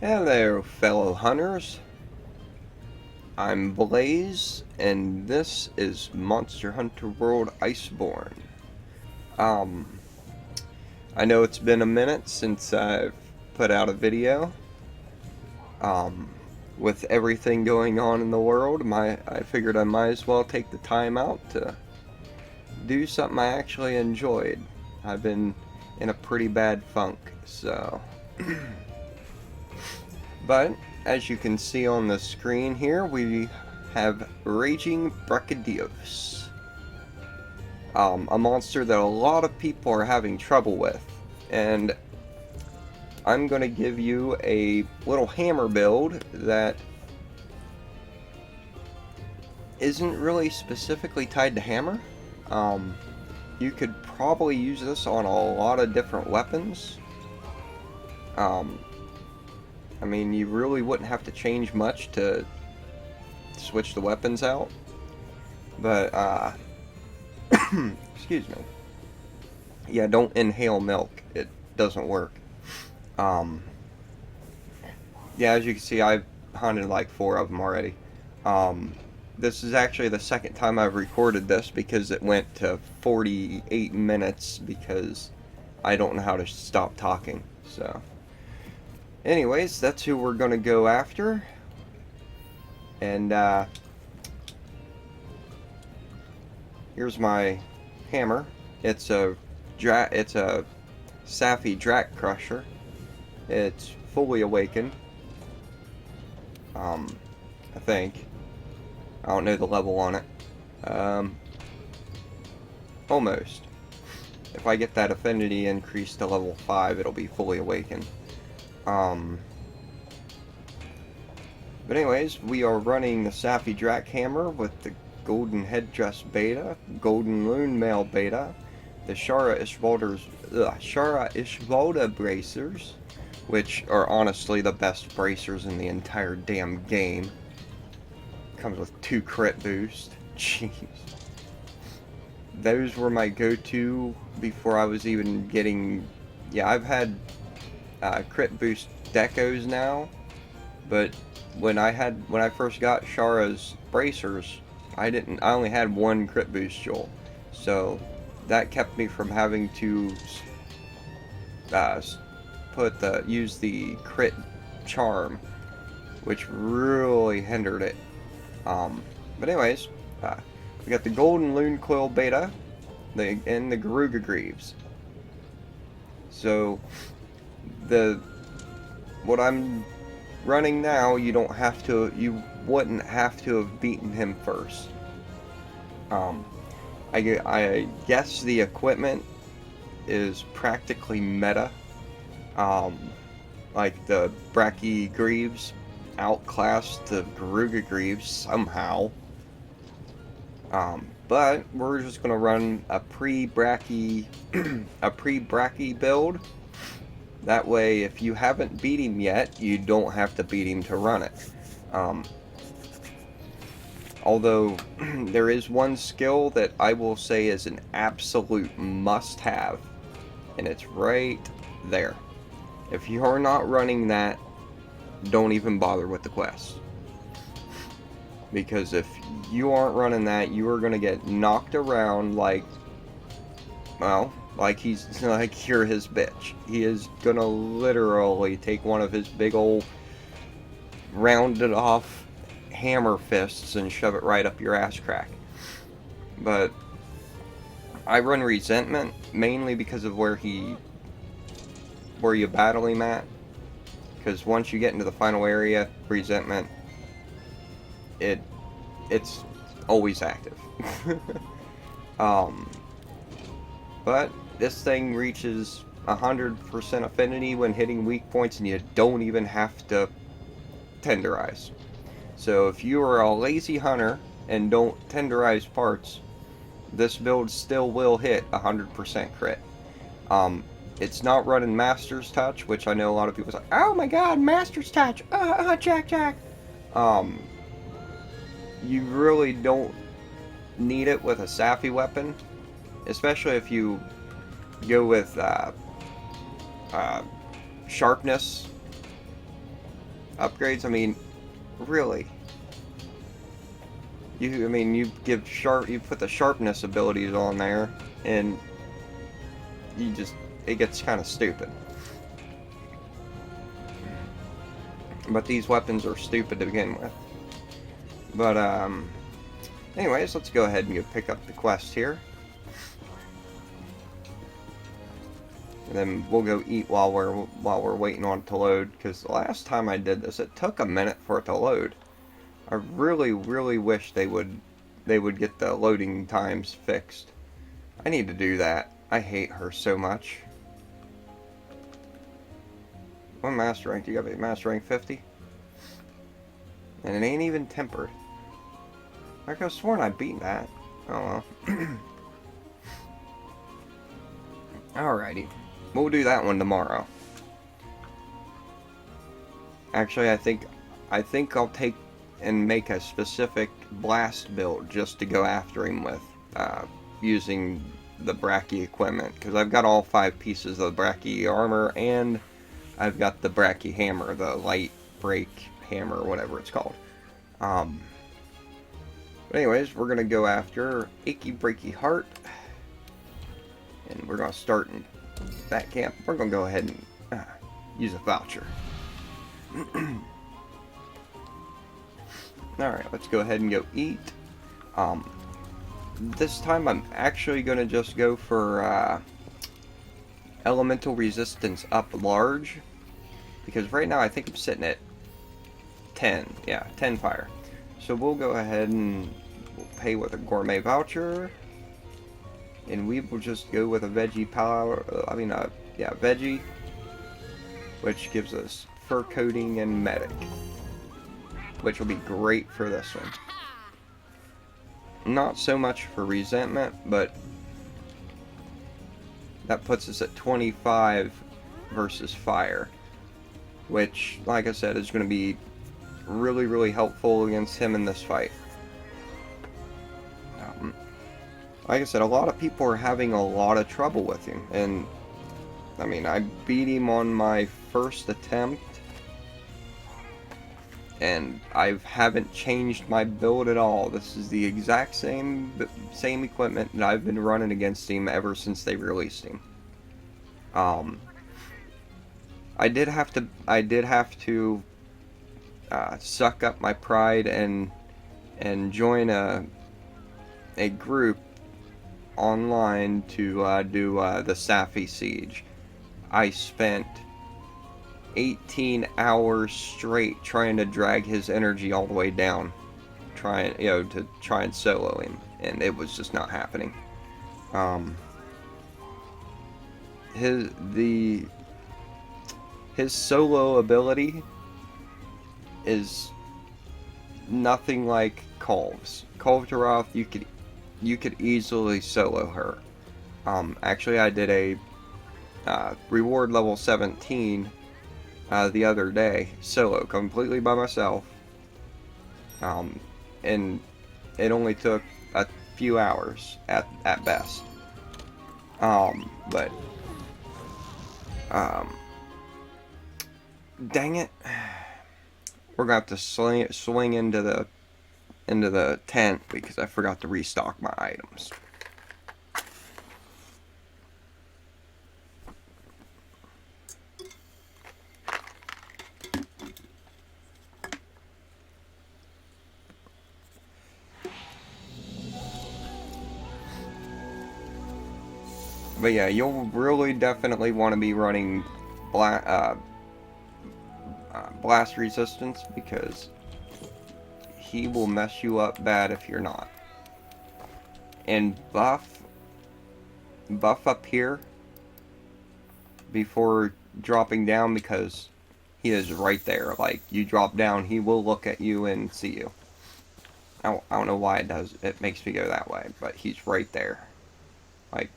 Hello, fellow hunters. I'm Blaze, and this is Monster Hunter World Iceborne. Um, I know it's been a minute since I've put out a video. Um, with everything going on in the world, I figured I might as well take the time out to do something I actually enjoyed. I've been in a pretty bad funk, so... But, as you can see on the screen here, we have Raging Brachydios. A monster that a lot of people are having trouble with. And I'm going to give you a little hammer build that isn't really specifically tied to hammer. You could probably use this on a lot of different weapons. I mean, you really wouldn't have to change much to switch the weapons out. But, excuse me. Yeah, don't inhale milk. It doesn't work. Yeah, as you can see, I've hunted like 4 of them already. This is actually the second time I've recorded this because it went to 48 minutes because I don't know how to stop talking, so... Anyways, that's who we're gonna go after. And, here's my hammer. It's a Safi Drak Crusher. It's fully awakened. I think. I don't know the level on it. Almost. If I get that affinity increased to level 5, it'll be fully awakened. But anyways, we are running the Safi Drak Hammer with the Golden Headdress Beta, Golden Loon Mail Beta, the Shara Ishvalda Bracers, which are honestly the best bracers in the entire damn game. Comes with 2 crit boost. Jeez. Those were my go-to before I was even getting... Yeah, I've had crit boost decos now, but when I first got Shara's bracers, I only had 1 crit boost jewel, so that kept me from having to use the crit charm, which really hindered it. But anyways, we got the Golden Loon Coil Beta, and the Garuga Greaves. So what I'm running now, you wouldn't have to have beaten him first. I guess the equipment is practically meta. Like the Brachy Greaves outclassed the Garuga Greaves somehow. But we're just gonna run a pre-Brachy build. That way, if you haven't beat him yet, you don't have to beat him to run it. Although, there is one skill that I will say is an absolute must-have, and it's right there. If you are not running that, don't even bother with the quest. Because if you aren't running that, you are going to get knocked around like you're his bitch. He is gonna literally take one of his big old rounded off hammer fists and shove it right up your ass crack. But I run Resentment mainly because of where you battle him at. Because once you get into the final area, Resentment, it's always active. But this thing reaches 100% affinity when hitting weak points, and you don't even have to tenderize. So if you are a lazy hunter and don't tenderize parts, this build still will hit 100% crit. It's not running Master's Touch, which I know a lot of people say, oh my god, Master's Touch, Jack. You really don't need it with a Safi weapon, especially if you go with sharpness Upgrades, I mean, really. I mean, you put the sharpness abilities on there, and it gets kind of stupid. But these weapons are stupid to begin with. But, anyways, let's go ahead and go pick up the quest here. And then we'll go eat while we're waiting on it to load, because the last time I did this, it took a minute for it to load. I really, really wish they would get the loading times fixed. I need to do that. I hate her so much. What master rank? You got a master rank 50? And it ain't even tempered. I could have sworn I beat that. Oh well. Alrighty. We'll do that one tomorrow. Actually, I think I'll take and make a specific blast build just to go after him with, using the Brachy equipment, because I've got all 5 pieces of the Brachy armor, and I've got the Brachy hammer, the light break hammer, whatever it's called. But anyways, we're gonna go after Achy Breaky Heart, and we're gonna start in that camp. We're gonna go ahead and use a voucher. Alright, let's go ahead and go eat. This time I'm actually going to just go for elemental resistance up large, because right now I think I'm sitting at 10. Yeah, 10 fire. So we'll go ahead and we'll pay with a gourmet voucher, and we will just go with a veggie power. Yeah, veggie, which gives us fur coating and medic, which will be great for this one. Not so much for resentment, but that puts us at 25 versus fire, which, like I said, is going to be really, really helpful against him in this fight. Like I said, a lot of people are having a lot of trouble with him, and I mean, I beat him on my first attempt, and I haven't changed my build at all. This is the exact same equipment that I've been running against him ever since they released him. I did have to suck up my pride and join a group online to do the Safi Siege. I spent 18 hours straight trying to drag his energy all the way down, to try and solo him, and it was just not happening. His solo ability is nothing like Kolv's. Kolv Taroth, you could easily solo her. Actually, I did a reward level 17 the other day, solo, completely by myself, and it only took a few hours at best. But dang it, we're gonna have to swing into the tent because I forgot to restock my items. But yeah, you'll really definitely want to be running blast resistance, because he will mess you up bad if you're not. And buff up here before dropping down, because he is right there. Like, you drop down, he will look at you and see you. I don't know why it makes me go that way, but he's right there. Like,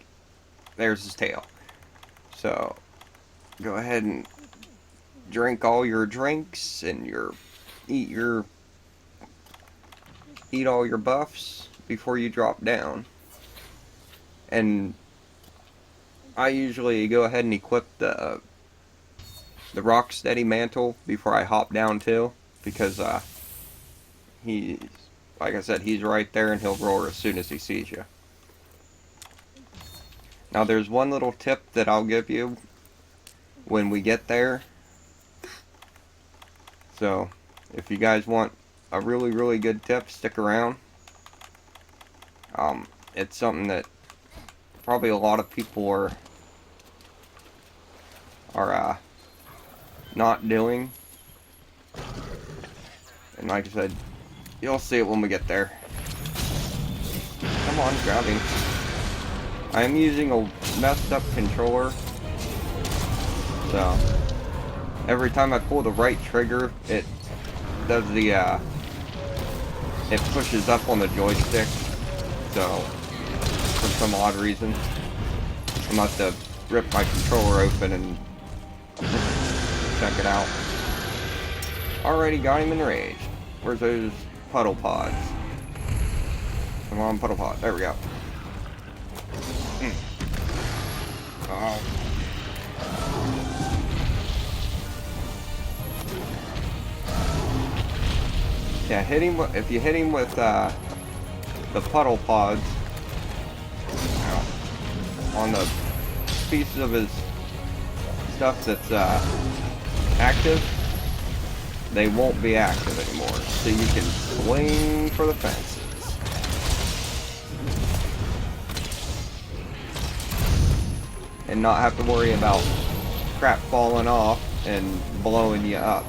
there's his tail. So go ahead and drink all your drinks and eat all your buffs before you drop down. And I usually go ahead and equip the the Rocksteady mantle before I hop down too, because he's, like I said, he's right there and he'll roar as soon as he sees you. Now there's one little tip that I'll give you when we get there. So if you guys want a really good tip, stick around. It's something that probably a lot of people are not doing. And like I said, you'll see it when we get there. Come on, grab him. I am using a messed up controller, so every time I pull the right trigger, it does the it pushes up on the joystick. So for some odd reason, I'm about to rip my controller open and check it out. Already got him enraged. Where's those puddle pods? Come on, puddle pod. There we go. Oh. Yeah, hit him. If you hit him with the puddle pods on the pieces of his stuff that's active, they won't be active anymore. So you can swing for the fences. And not have to worry about crap falling off and blowing you up.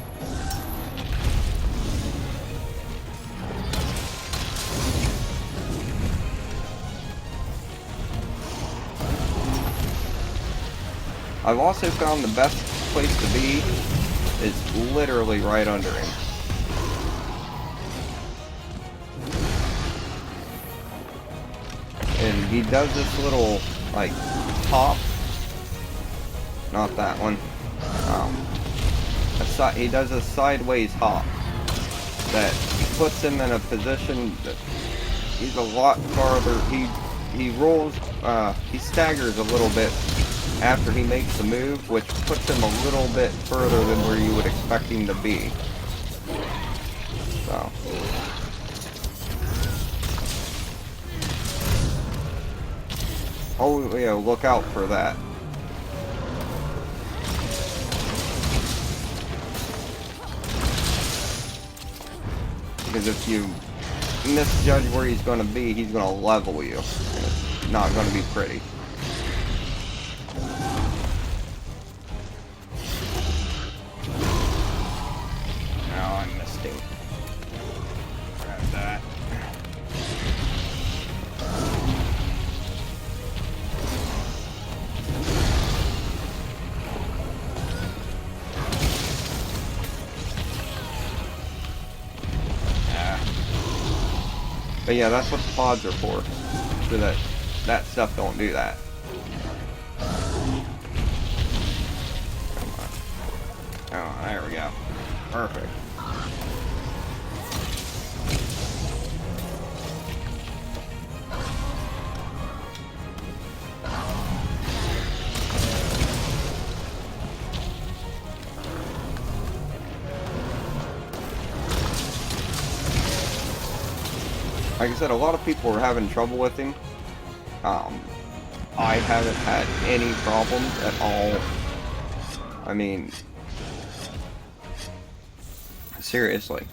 I've also found the best place to be is literally right under him. And he does this little, like, hop. Not that one. He does a sideways hop that puts him in a position that he's a lot farther. He rolls. He staggers a little bit after he makes the move, which puts him a little bit further than where you would expect him to be. So. Oh, yeah, look out for that. Because if you misjudge where he's going to be, he's going to level you. And it's not going to be pretty. Oh, I missed him. Grab that. But yeah, that's what the pods are for. So that stuff don't do that. Come on. Oh, there we go. Perfect. Like I said, a lot of people are having trouble with him. I haven't had any problems at all. I mean, seriously.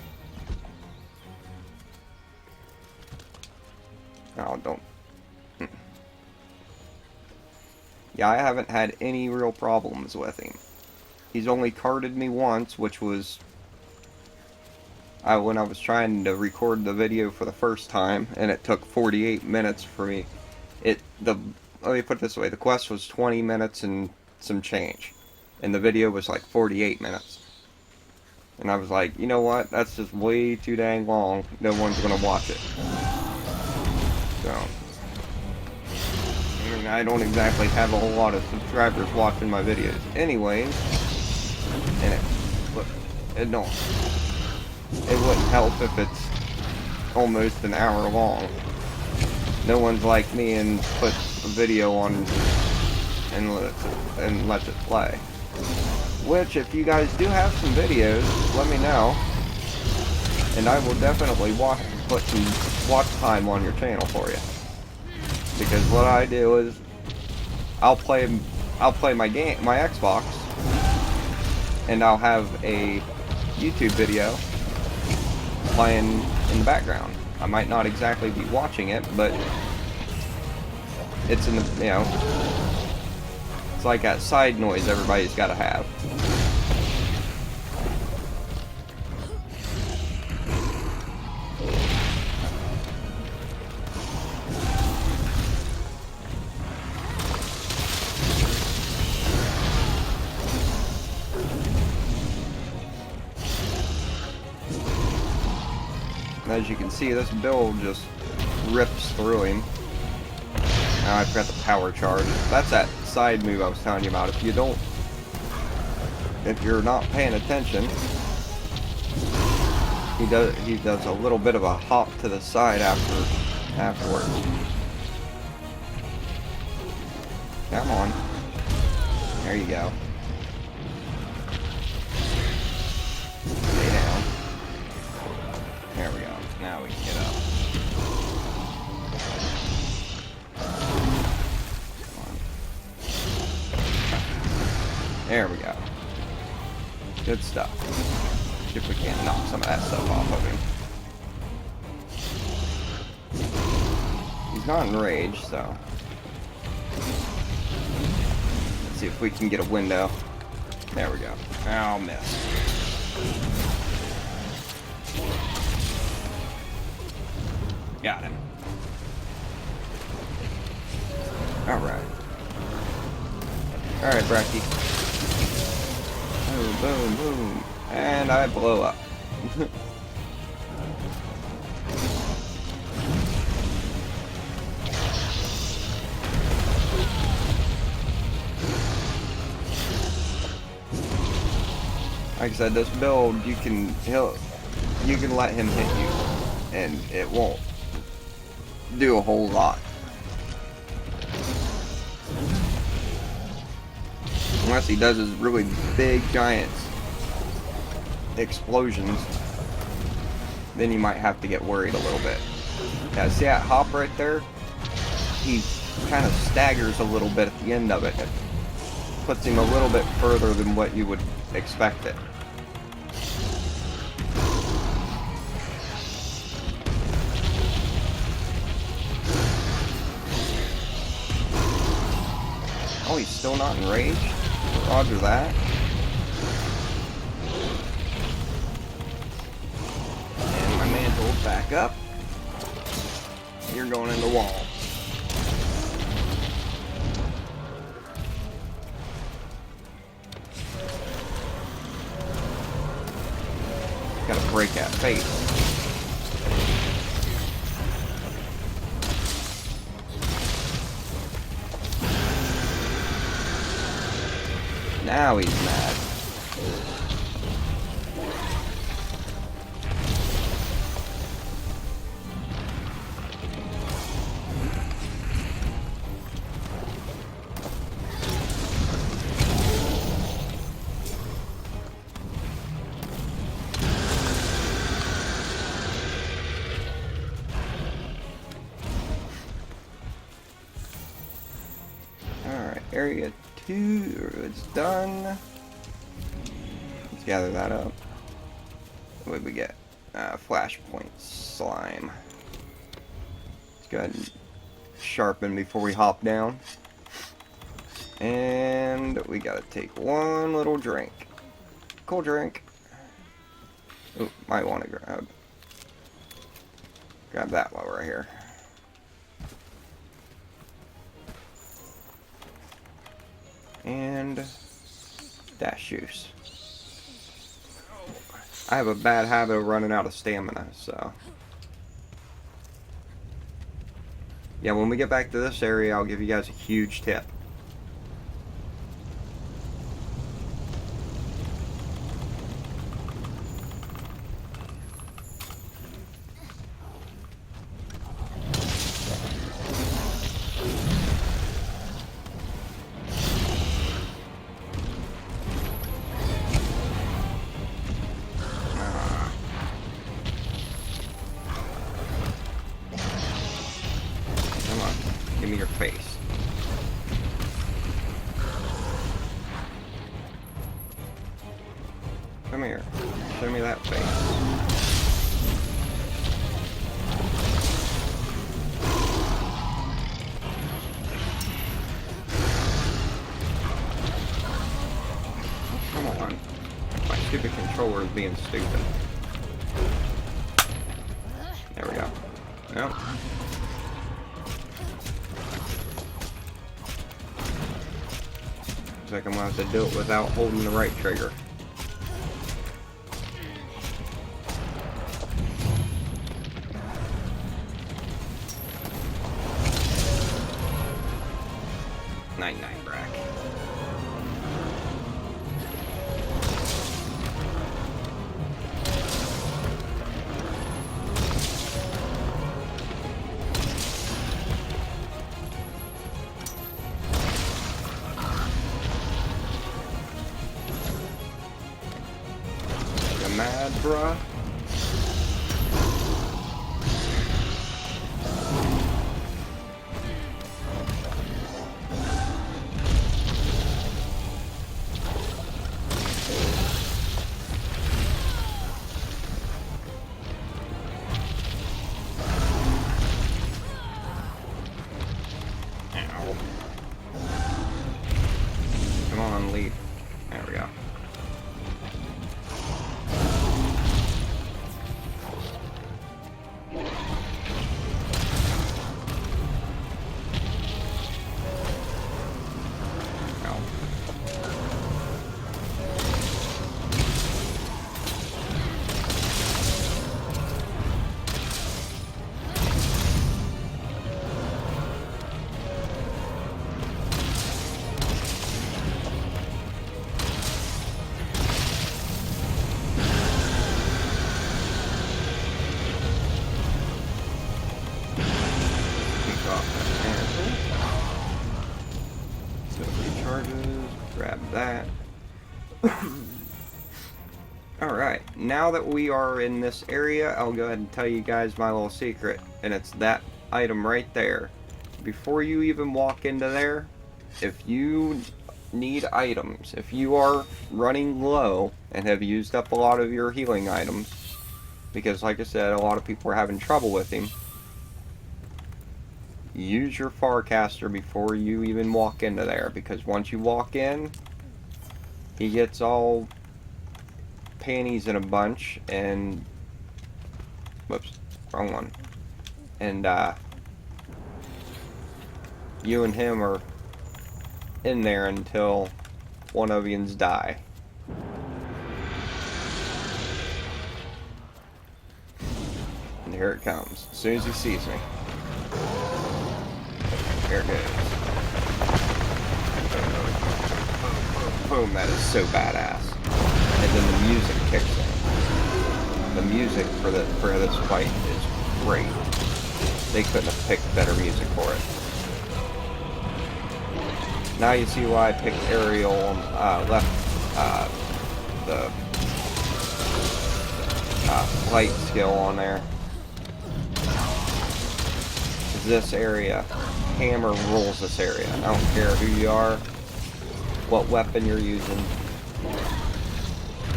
Oh, don't. Yeah, I haven't had any real problems with him. He's only carded me once, which was when I was trying to record the video for the first time, and it took 48 minutes for me. Let me put it this way, the quest was 20 minutes and some change, and the video was like 48 minutes. And I was like, you know what, that's just way too dang long, no one's gonna watch it. So, I mean, I don't exactly have a whole lot of subscribers watching my videos anyways, and it wouldn't help if it's almost an hour long. No one's like me and puts a video on and lets it play. Which, if you guys do have some videos, let me know, and I will definitely put some watch time on your channel for you. Because what I do is, I'll play my Xbox, and I'll have a YouTube video playing in the background. I might not exactly be watching it, but it's in the, you know, it's like that side noise everybody's got to have. As you can see, this build just rips through him. Now I forgot the power charge. That's that side move I was telling you about. If you're not paying attention, he does a little bit of a hop to the side afterward. Come on. There you go. Stay down. There we go. Now we can get up. Come on. There we go. Good stuff. See if we can knock some of that stuff off of him. He's not enraged, so let's see if we can get a window. There we go. Oh, missed. Got him. Alright. Alright, Brachy. Boom, boom, boom. And I blow up. Like I said, this build, you can let him hit you, and it won't do a whole lot. Unless he does his really big, giant explosions, then you might have to get worried a little bit. Yeah, see that hop right there? He kind of staggers a little bit at the end of it. It puts him a little bit further than what you would expect it. Oh, he's still not enraged? Roger that. And my mantle's back up. You're going in the wall. Gotta break that face. Now he's mad. Alright, area 2, it's done. Let's gather that up. What did we get? Flashpoint slime. Let's go ahead and sharpen before we hop down. And we gotta take one little drink. Cool drink. Ooh, might want to grab that while we're here. And dash juice. I have a bad habit of running out of stamina, so yeah, when we get back to this area, I'll give you guys a huge tip. Show me that face. Come on. My stupid controller is being stupid. There we go. Nope. Looks like I'm gonna have to do it without holding the right trigger. Night-night, Brack. You mad, bruh? Come on, lead. There we go. Grab that. Alright, now that we are in this area, I'll go ahead and tell you guys my little secret, and it's that item right there. Before you even walk into there, if you need items, if you are running low and have used up a lot of your healing items, because like I said, a lot of people are having trouble with him, use your Farcaster before you even walk into there, because once you walk in, he gets all panties in a bunch, and whoops, wrong one, and you and him are in there until one of yous die. And here it comes, as soon as he sees me. Here it goes. Boom, that is so badass. And then the music kicks in. The music for this fight is great. They couldn't have picked better music for it. Now you see why I picked Aerial, left the light skill on there. This area, hammer rules this area. I don't care who you are, what weapon you're using.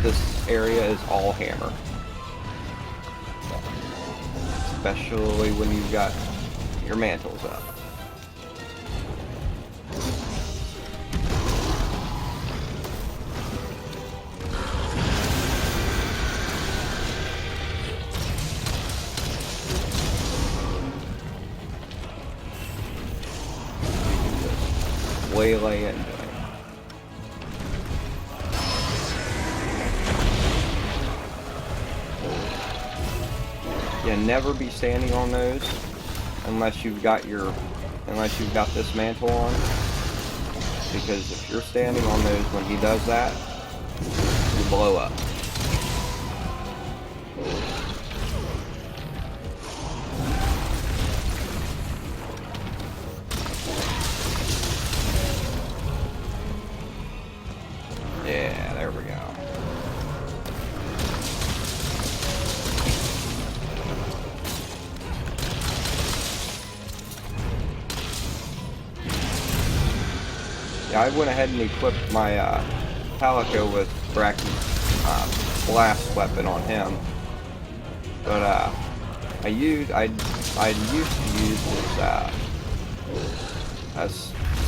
This area is all hammer. Especially when you've got your mantles up. Waylay into it. You never be standing on those unless you've got this mantle on, because if you're standing on those when he does that, you blow up. Yeah, there we go. Yeah, I went ahead and equipped my Palico with blast weapon on him. But I used to use his a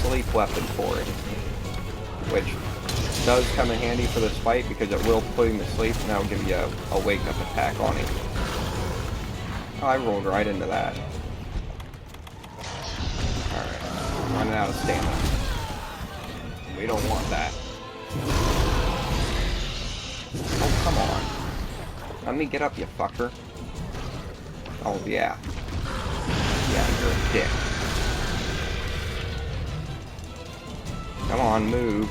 sleep weapon for it, which does come in handy for this fight because it will put him to sleep and that'll give you a wake-up attack on him. Oh, I rolled right into that. Alright, running out of stamina. We don't want that. Oh, come on. Let me get up, you fucker. Oh, yeah. Yeah, you're a dick. Come on, move.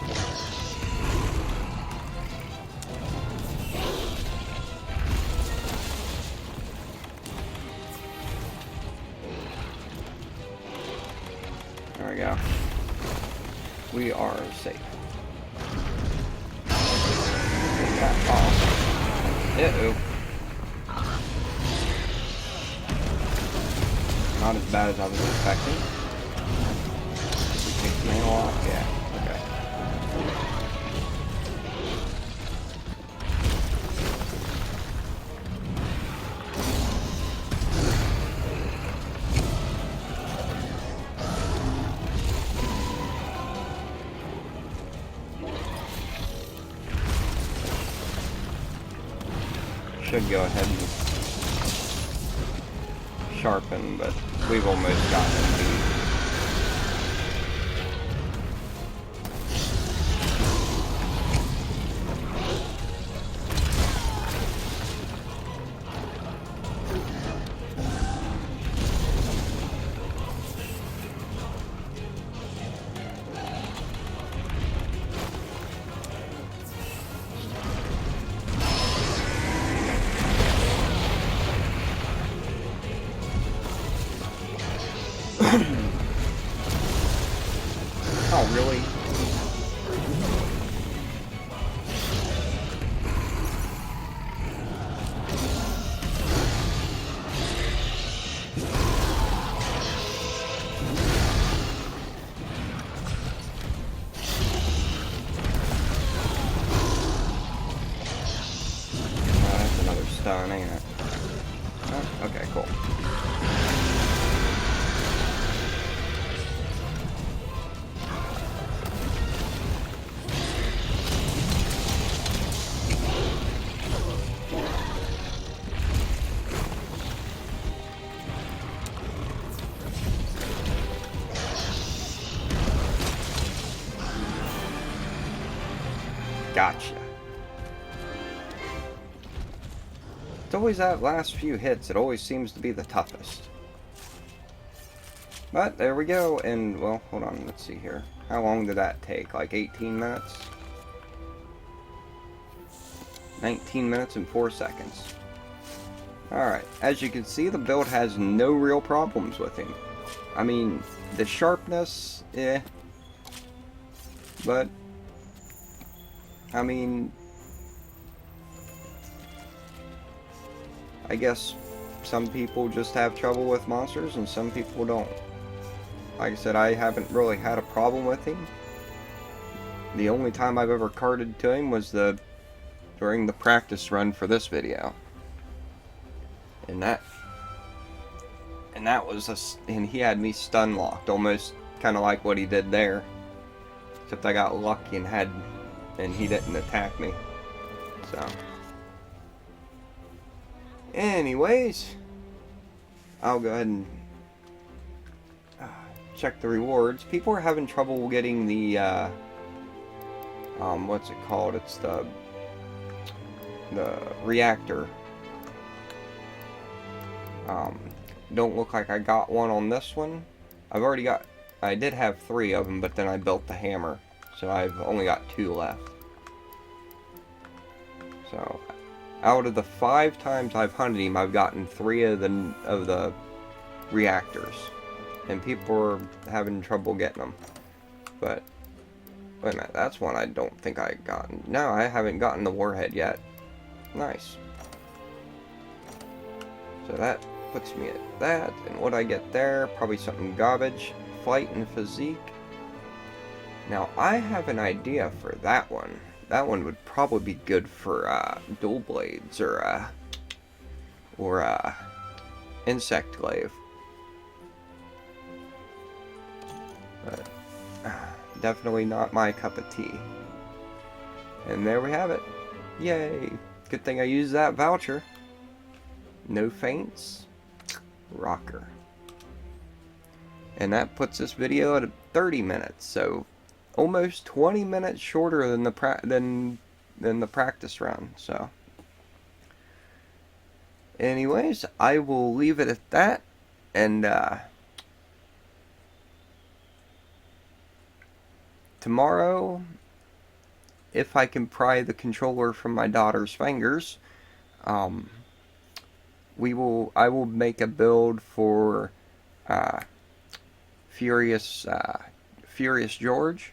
There we go. We are safe. Uh-oh. Not as bad as I was expecting. We take the manual off? Yeah, okay. Should go ahead and sharpen, but we've almost gotten the Oh, really? That's another stun, ain't it? Oh, okay, cool. Gotcha. It's always that last few hits. It always seems to be the toughest. But there we go. And, well, hold on. Let's see here. How long did that take? Like 18 minutes? 19 minutes and 4 seconds. Alright. As you can see, the build has no real problems with him. I mean, the sharpness, eh. But I mean, I guess some people just have trouble with monsters and some people don't. Like I said, I haven't really had a problem with him. The only time I've ever carded to him was during the practice run for this video. And that was and he had me stun locked, almost kind of like what he did there. Except I got lucky and he didn't attack me. So, anyways, I'll go ahead and check the rewards. People are having trouble getting the what's it called? It's the reactor. Don't look like I got one on this one. I did have 3 of them, but then I built the hammer. So I've only got 2 left. So, out of the 5 times I've hunted him, I've gotten 3 of the reactors. And people are having trouble getting them. But, wait a minute, that's one I don't think I gotten. No, I haven't gotten the warhead yet. Nice. So that puts me at that. And what I get there, probably something garbage. Flight and physique. Now, I have an idea for that one. that one would probably be good for dual blades or insect glaive. But definitely not my cup of tea. And there we have it. Yay! Good thing I used that voucher. No faints. Rocker. And that puts this video at 30 minutes, so almost 20 minutes shorter than the practice run. So, anyways, I will leave it at that, and tomorrow, if I can pry the controller from my daughter's fingers, I will make a build for Furious George,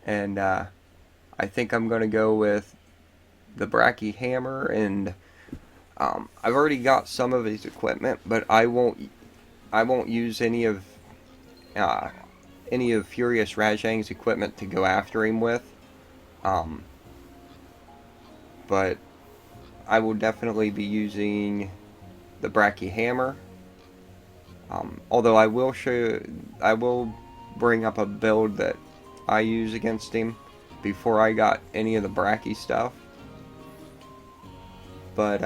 and I think I'm gonna go with the Brachy hammer, and I've already got some of his equipment, but I won't use any of Furious Raging's equipment to go after him with. But I will definitely be using the Brachy hammer. Although I will bring up a build that I use against him before I got any of the Brachy stuff. But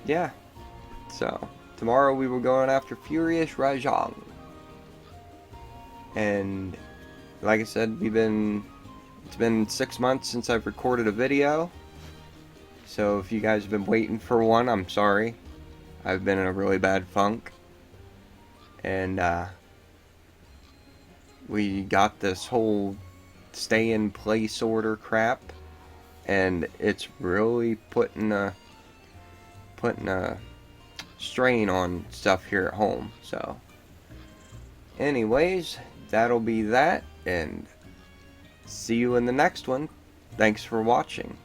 yeah. So tomorrow we were going after Furious Raging. And like I said, it's been 6 months since I've recorded a video. So if you guys have been waiting for one, I'm sorry. I've been in a really bad funk. And we got this whole stay in place order crap, and it's really putting a strain on stuff here at home. So anyways, that'll be that, and see you in the next one. Thanks for watching.